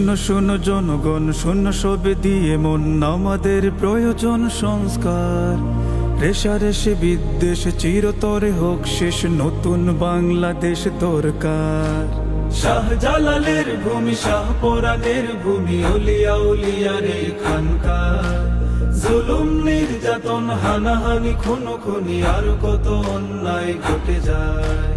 শোনো শোনো জনগণ, শোনো সবে দিয়ে মন, আমাদের প্রয়োজন সংস্কার। রেশারেশে বিদ্বেষে চিরতরে হোক শেষ, নতুন বাংলাদেশ দরকার। শাহজালালের ভূমি, শাহপরাণের ভূমি, উলিয়া উলিয়ার এই খানকার। জুলুম নির্যাতন হানাহানি খুনোখুনি আর কত অন্যায় ঘটে যায়।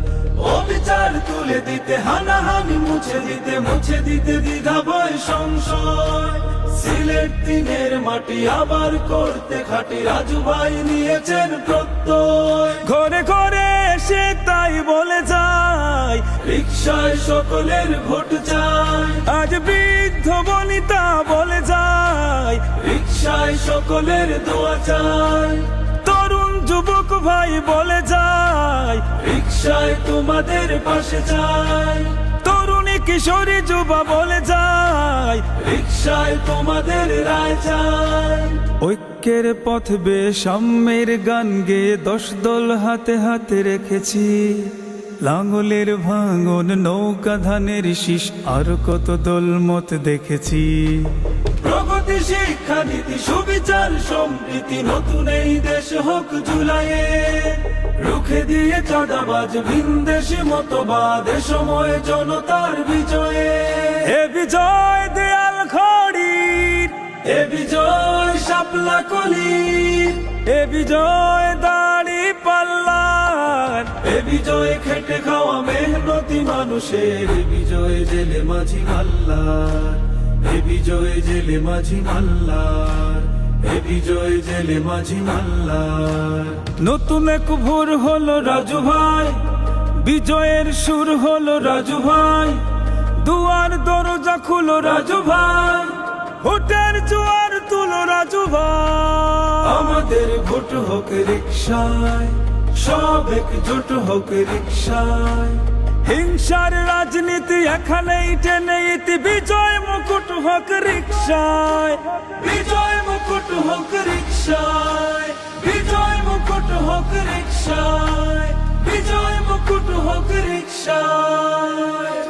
অবিচার তুলে দিতে, হানাহানি মুছে দিতে দ্বিধা ভয় সংশয়। সিলেট তিনের মাটি আবার করতে খাঁটি, রাজু ভাই নিয়েছেন প্রত্যয়। ঘরে ঘরে এসে তাই বলে যায়, রিকশায় সকলের ভোট চাই। আজ বৃদ্ধ বনিতা বলে যায়, রিকশায় সকলের দোয়া চাই। তরুণ যুবক ভাই বলে যায়, রিকশায় তোমাদের পাশে চাই। তরুণী কিশোরী যুবা বলে যায়, রিকশায় তোমাদের রায় চাই। ঐক্যের পথ বেয়ে সাম্যের গান গেয়ে 10 দল হাতে হাতে রেখেছি। লাঙ্গলের ভাঙন, নৌকা ধানের শীষ, আর কত দলমত দেখেছি। প্রগতি শিক্ষা নীতি সুবিচার সম্প্রীতি, নতুন এই দেশ হোক জুলাইয়ে। রুখে দিয়ে চাঁদাবাজ ভিনদেশি মতবাদ, এ সময় জনতার বিজয়ে। এ বিজয় দেয়াল খড়ির, এ বিজয় শাপলা কলির, এ বিজয় দাড়ি পাল্লার, এ বিজয় খেটে খাওয়া মেহনতি মানুষের, এ বিজয় জেলে মাঝি মাল্লার, এ বিজয় জেলে মাঝি মাল্লার, এ বিজয় জেলে মাঝি মাল্লার। নতুন এক ভোর হলো রাজু ভাই, বিজয়ের সুর হলো রাজু ভাই। দুয়ার দরজা খুলো রাজু ভাই, ভোটের জোয়ার তুলো রাজু ভাই। আমাদের ভোট হোক রিকশায়, সব একজোট হোক রিকশায়। হিংসার রাজনীতি এখানেই টেনে ইতি, বিজয় মুকুট হোক রিকশায়। বিজয় মুকুট হোক রিকশায়, বিজয় মুকুট হোক রিকশায়, বিজয় মুকুট হোক রিকশায়।